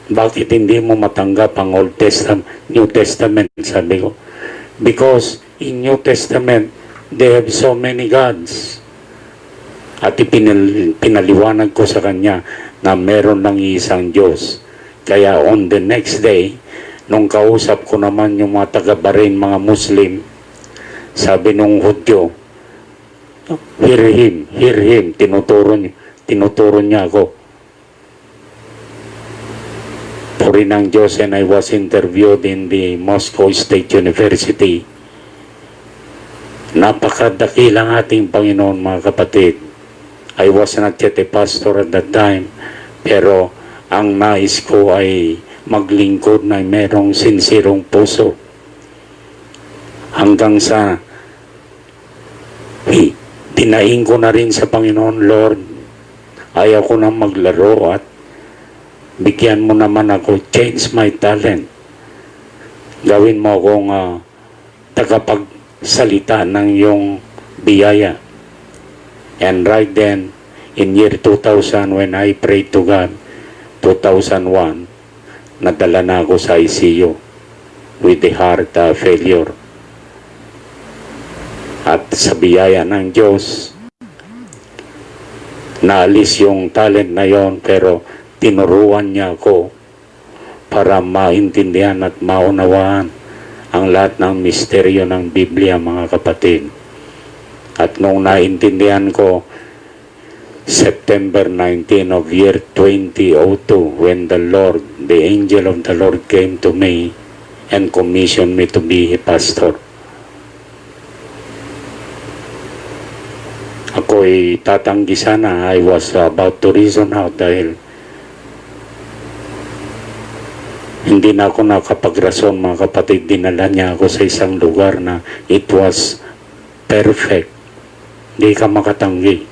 Bakit hindi mo matanggap ang Old Testament, New Testament? Sabi ko, because in New Testament, they have so many gods. At pinaliwanag ko sa kanya na meron lang isang Diyos. Kaya on the next day, nung kausap ko naman yung mga taga-Bahrain, mga Muslim, sabi nung Hudyo, hear him, tinuturo niya ako. Puri ng Diyos, and I was interviewed in the Moscow State University. Napakadakilang ating Panginoon, mga kapatid. I was not yet a pastor at that time, pero ang nais ko ay maglingkod na merong sinsirong puso. Hanggang sa dinaing ko na rin sa Panginoon, Lord, ayaw ko na maglaro at bigyan mo naman ako, change my talent. Gawin mo akong tagapagsalita ng iyong biyaya. And right then, in year 2000, when I prayed to God, 2001, nadala na ako sa ICU with the heart failure. At sa biyaya ng Diyos, naalis yung talent na yon, pero tinuruan niya ako para maintindihan at maunawaan ang lahat ng misteryo ng Biblia, mga kapatid. At nung naintindihan ko, September 19 of year 2002, when the Lord, the angel of the Lord came to me and commissioned me to be a pastor. Ako'y tatanggi sana. I was about to reason out dahil hindi na ako nakapag-rason, mga kapatid. Dinala niya ako sa isang lugar na it was perfect. Hindi ka makatanggi.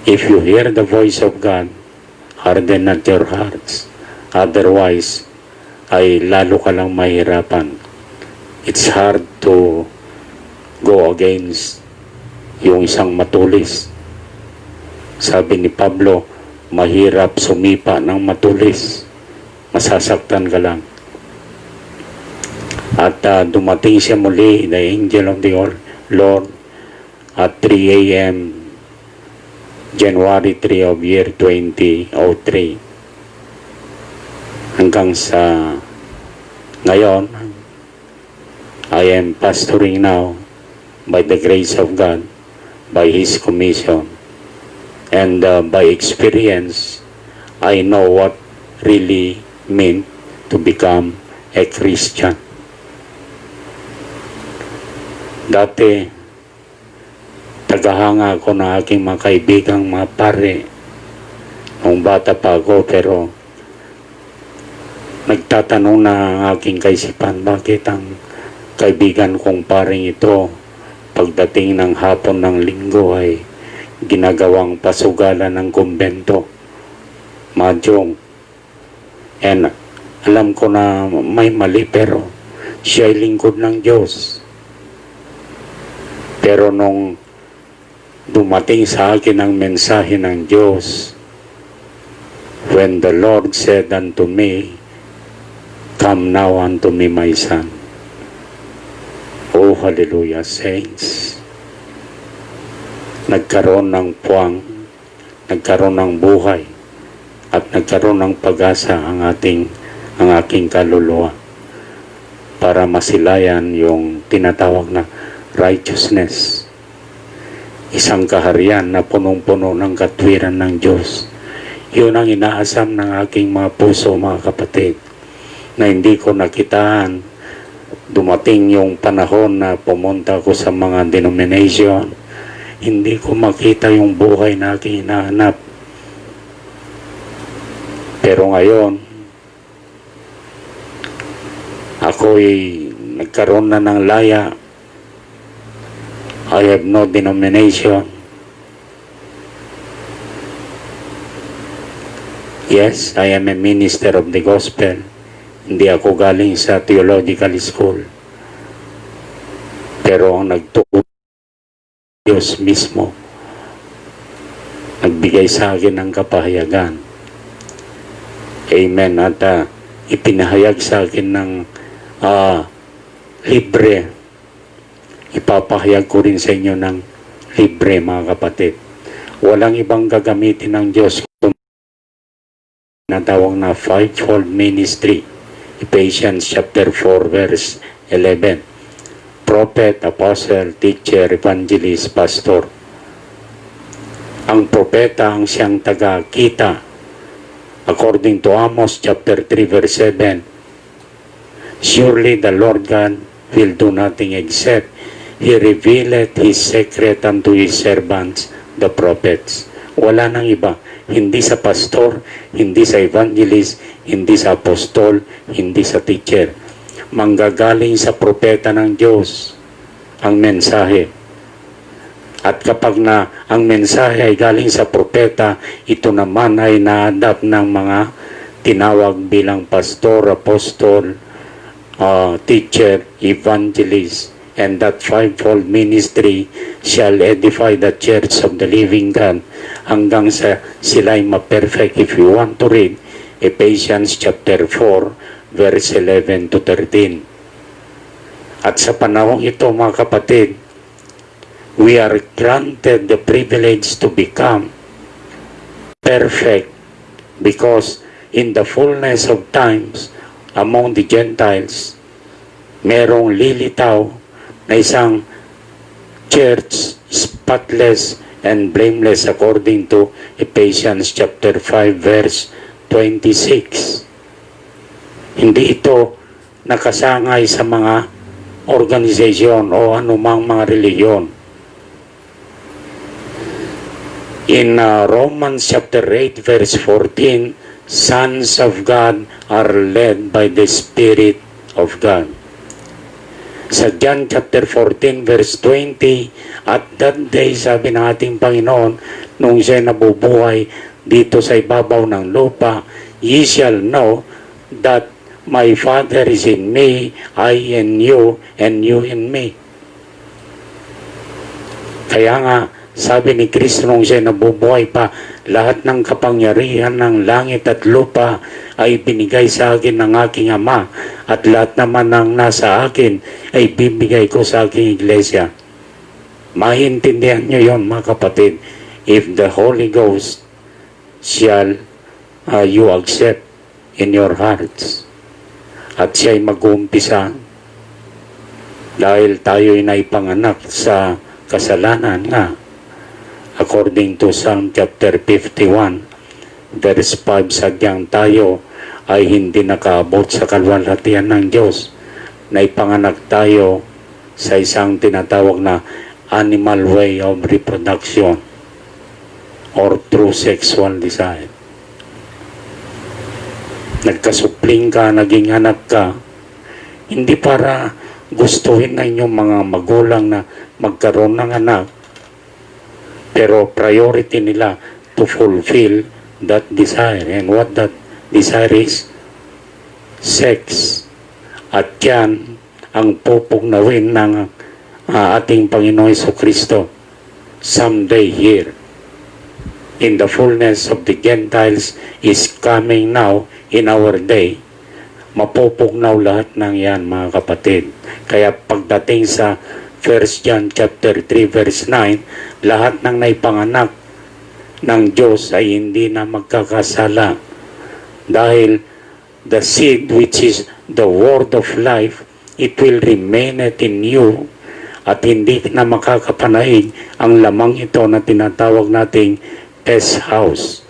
If you hear the voice of God, harden not your hearts. Otherwise, ay lalo ka lang mahirapan. It's hard to go against yung isang matulis. Sabi ni Pablo, mahirap sumipa ng matulis. Masasaktan ka lang. At dumating siya muli, the angel of the Lord, at 3 a.m. January 3 of year 2003. Hanggang sa ngayon, I am pastoring now by the grace of God, by His commission, and by experience, I know what really meant to become a Christian. Dati, tagahanga ako na aking mga kaibigang mga pare nung bata pa ako, pero nagtatanong na ang aking kaisipan, bakit ang kaibigan kong paring ito, pagdating ng hapon ng linggo ay ginagawang pasugalan ng kumbento, Mahjong. And alam ko na may mali, pero siya ay lingkod ng Diyos. Pero nung dumating sa akin ang mensahe ng Diyos, when the Lord said unto me, "Come now unto me, my son." Oh, hallelujah, saints. Nagkaroon ng puwang, nagkaroon ng buhay, at nagkaroon ng pag-asa ang aking kaluluwa para masilayan yung tinatawag na righteousness. Isang kaharian na punong-puno ng katwiran ng Diyos. Yun ang inaasam ng aking mga puso, mga kapatid, na hindi ko nakitaan. Dumating yung panahon na pumunta ko sa mga denomination, hindi ko makita yung buhay na aking hinahanap. Pero ngayon, ako'y nagkaroon na ng laya. I have no denomination. Yes, I am a minister of the gospel. Hindi ako galing sa theological school. Pero ang nagturo, Diyos mismo, nagbigay sa akin ng kapahayagan. Amen. At ipinahayag sa akin ng libre. Ipapahayag ko rin sa inyo ng libre, mga kapatid. Walang ibang gagamitin ng Diyos kung natawag na fivefold ministry. Ephesians chapter 4 verse 11. Prophet, apostle, teacher, evangelist, pastor. Ang propeta ang siyang taga-kita. According to Amos chapter 3 verse 7. Surely the Lord God will do nothing except He revealeth His secret unto His servants, the prophets. Wala nang iba. Hindi sa pastor, hindi sa evangelist, hindi sa apostol, hindi sa teacher. Manggagaling sa propeta ng Diyos ang mensahe. At kapag na ang mensahe ay galing sa propeta, ito naman ay na-adapt ng mga tinawag bilang pastor, apostol, teacher, evangelist. And that fivefold ministry shall edify the church of the living God hanggang sa sila'y ma-perfect. If you want to read Ephesians chapter 4 verse 11 to 13. At sa panahong ito, mga kapatid, we are granted the privilege to become perfect because in the fullness of times among the Gentiles, merong lilitaw na isang church spotless and blameless according to Ephesians chapter 5 verse 26. Hindi ito nakasangay sa mga organisasyon o anumang mga reliyon. In Romans chapter 8 verse 14, sons of God are led by the Spirit of God. Sa John chapter 14 verse 20, at that day, sabi ng ating Panginoon, nung siya nabubuhay dito sa ibabaw ng lupa, ye shall know that my Father is in me, I in you, and you in me. Kaya nga, sabi ni Kristo nung siya nabubuhay pa, lahat ng kapangyarihan ng langit at lupa ay binigay sa akin ng aking Ama, at lahat naman ng nasa akin ay bibigay ko sa aking iglesia. Maintindihan nyo yon, mga kapatid, if the Holy Ghost shall you accept in your hearts. At siya'y mag-uumpisa dahil tayo'y naipanganak sa kasalanan nga. According to Psalm chapter 51, verse 5, sadyang tayo ay hindi nakaabot sa kalwalhatian ng Diyos. Naipanganak tayo sa isang tinatawag na animal way of reproduction or through sexual desire. Nagkasupling ka, naging anak ka, hindi para gustuhin na inyong mga magulang na magkaroon ng anak, pero priority nila to fulfill that desire. And what that desire is? Sex. At yan ang pupugnawin ng ating Panginoon Jesucristo someday here. In the fullness of the Gentiles is coming now in our day. Mapupugnaw lahat ng yan, mga kapatid. Kaya pagdating sa 1 John chapter 3 verse 9, lahat ng naipanganak ng Diyos ay hindi na magkakasala. Dahil the seed which is the word of life, it will remain in you at hindi na makakapanaig ang lamang ito na tinatawag nating pest house.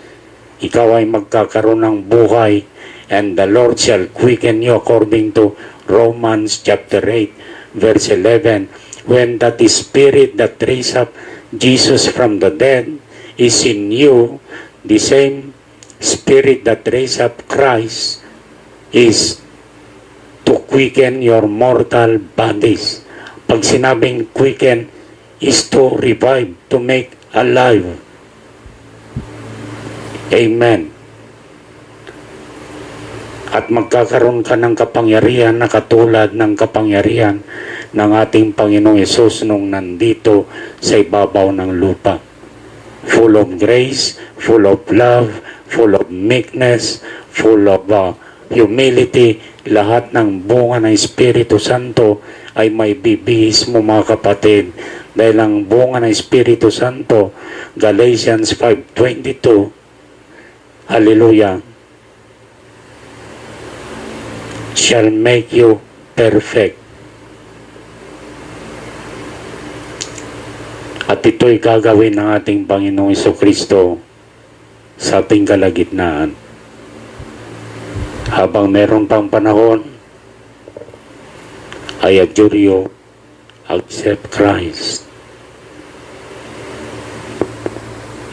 Ikaw ay magkakaroon ng buhay, and the Lord shall quicken you according to Romans chapter 8 verse 11. When that spirit that raised up Jesus from the dead is in you, the same spirit that raised up Christ is to quicken your mortal bodies. Pag sinabing quicken, is to revive, to make alive. Amen. At magkakaroon ka ng kapangyarihan na katulad ng kapangyarihan ng ating Panginoong Hesus nung nandito sa ibabaw ng lupa. Full of grace, full of love, full of meekness, full of humility. Lahat ng bunga ng Espiritu Santo ay may bibihis mo, mga kapatid. Dahil ang bunga ng Espiritu Santo, Galatians 5:22, hallelujah, shall make you perfect. At ito'y gagawin ng ating Panginoong Jesucristo sa ating kalagitnaan. Habang meron pang panahon, I adjure you, accept Christ.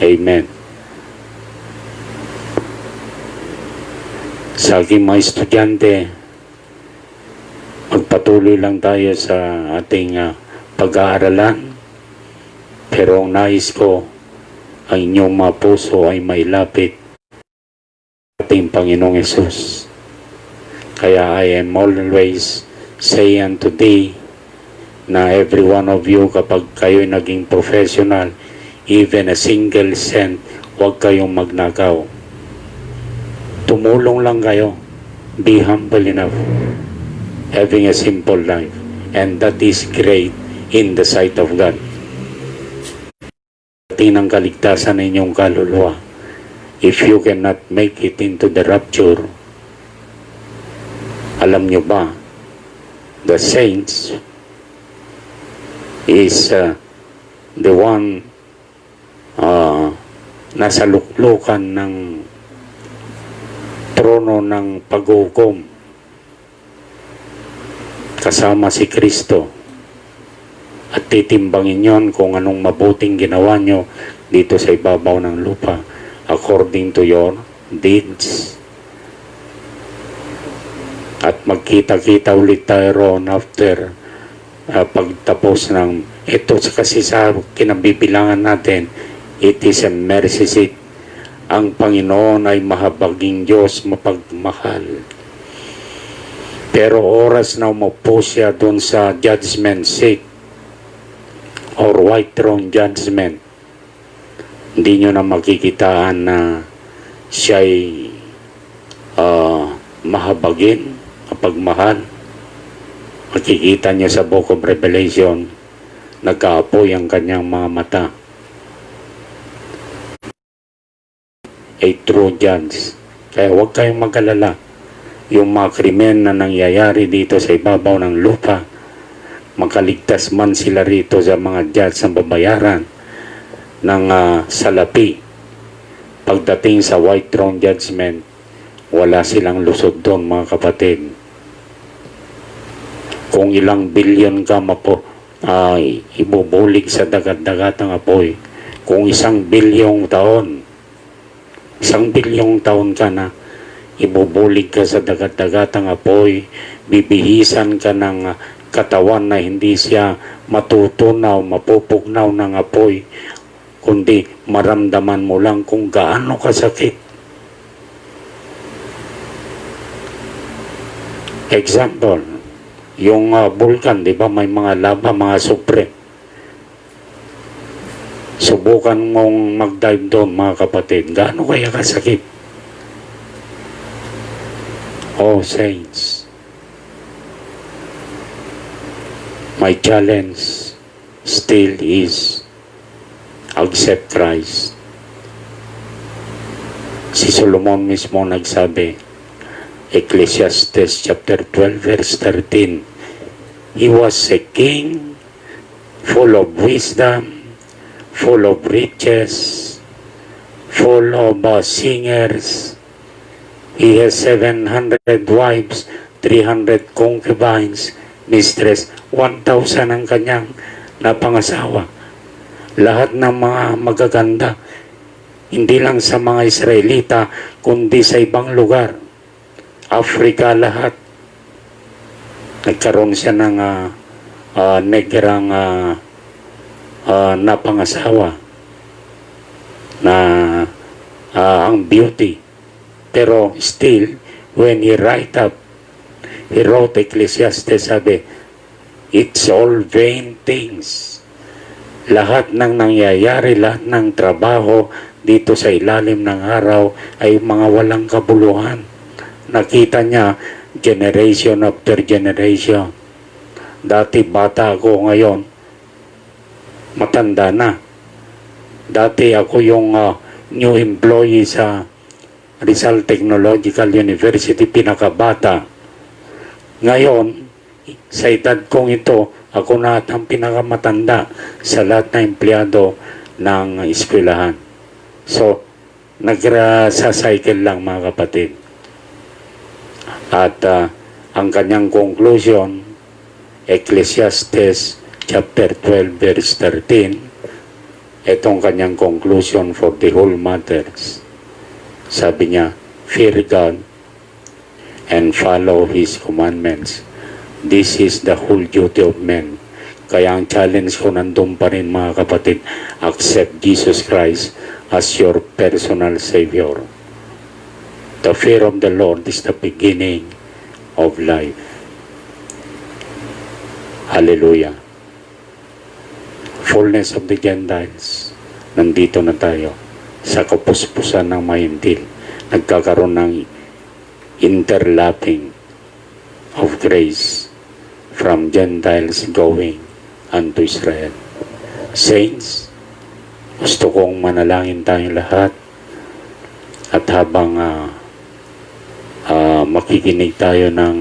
Amen. Sa aking mga estudyante, magpatuloy lang tayo sa ating pag-aaralan. Pero ang nais ko, ang inyong mga puso ay may lapit sa ating Panginoong Hesus. Kaya I am always saying today na every one of you, kapag kayo naging professional, even a single cent, huwag kayong magnakaw. Tumulong lang kayo. Be humble enough. Having a simple life. And that is great in the sight of God. Ng kaligtasan ng inyong kaluluwa. If you cannot make it into the rapture, alam nyo ba, the saints is the one nasa luklukan ng trono ng paghukom kasama si Kristo, at titimbangin yon kung anong mabuting ginawa nyo dito sa ibabaw ng lupa according to your deeds. At magkita-kita ulit tayo roon after pagtapos ng ito, kasi sa kinabibilangan natin, it is a mercy seat. Ang Panginoon ay mahabaging Diyos, mapagmahal. Pero oras na umupo siya doon sa judgment seat or white throne judgment, hindi nyo na makikitaan na siya'y mahabagin, mapagmahal. Makikita nyo sa Book of Revelation, nagkaapoy ang kanyang mga mata. A true judge. Kaya huwag kayong mag-alala. Yung mga krimen na nangyayari dito sa ibabaw ng lupa, makaligtas man sila rito sa mga judge na babayaran ng salapi. Pagdating sa white throne judgment, wala silang lusod doon, mga kapatid. Kung ilang bilyon ka ibubulig sa dagat-dagatang apoy, kung 1 bilyong taon, 1 bilyong taon ka na, ibubulig ka sa dagat-dagatang apoy, bibihisan ka ng katawan na hindi siya matutunaw, mapupugnaw ng apoy, kundi maramdaman mo lang kung gaano kasakit. Example, yung bulkan, di ba, may mga lava, mga supre. Subukan mong mag-dive doon, mga kapatid. Gaano kaya kasakit? Oh, saints, my challenge still is accept Christ. Si Solomon mismo nagsabi, Ecclesiastes chapter 12 verse 13, he was a king full of wisdom, full of riches, full of singers. He has 700 wives, 300 concubines, mistress, 1,000 ang kanyang napangasawa. Lahat ng mga magaganda, hindi lang sa mga Israelita, kundi sa ibang lugar. Africa lahat. Nagkaroon siya ng negrang napangasawa na ang beauty. Pero still, when he wrote Ecclesiastes, sabi, it's all vain things. Lahat ng nangyayari, lahat ng trabaho dito sa ilalim ng araw ay mga walang kabuluhan. Nakita niya, generation after generation. Dati bata ako, ngayon matanda na. Dati ako yung new employee sa Rizal Technological University, pinakabata. Ngayon, sa edad kong ito, ako na ang pinakamatanda sa lahat na empleyado ng eskwelahan. So, nagsacycle lang, mga kapatid. At ang kanyang conclusion, Ecclesiastes chapter 12 verse 13, itong kanyang conclusion for the whole matters. Sabi niya, fear God and follow His commandments. This is the whole duty of men. Kaya ang challenge ko nandun pa rin, mga kapatid, accept Jesus Christ as your personal Savior. The fear of the Lord is the beginning of life. Hallelujah. Fullness of the Gentiles. Nandito na tayo sa kapuspusan ng mahintil. Nagkakaroon ng interlapping of grace from Gentiles going unto Israel. Saints, gusto kong manalangin tayong lahat at habang makikinig tayo ng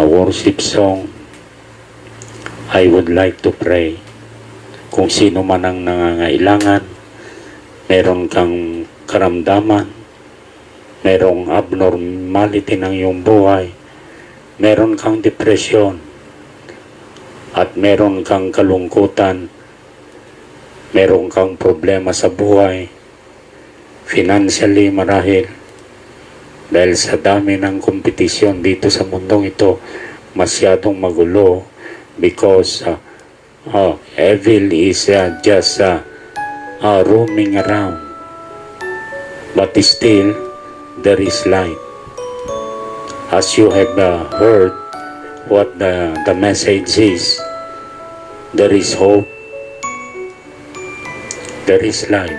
worship song, I would like to pray. Kung sino man ang nangangailangan, meron kang karamdaman, merong abnormality ng iyong buhay, meron kang depresyon, at meron kang kalungkutan, meron kang problema sa buhay, financially marahil, dahil sa dami ng kompetisyon dito sa mundong ito, masyadong magulo, because evil is just roaming around. But still, there is light. As you have heard what the message is, there is hope, there is life.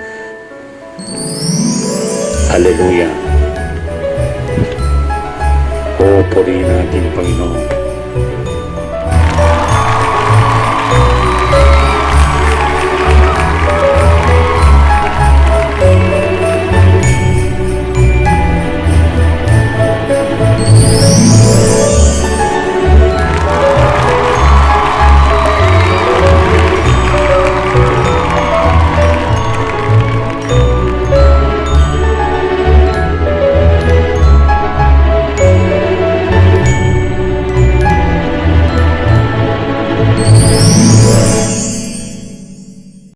Hallelujah. O, purihin natin, Panginoon.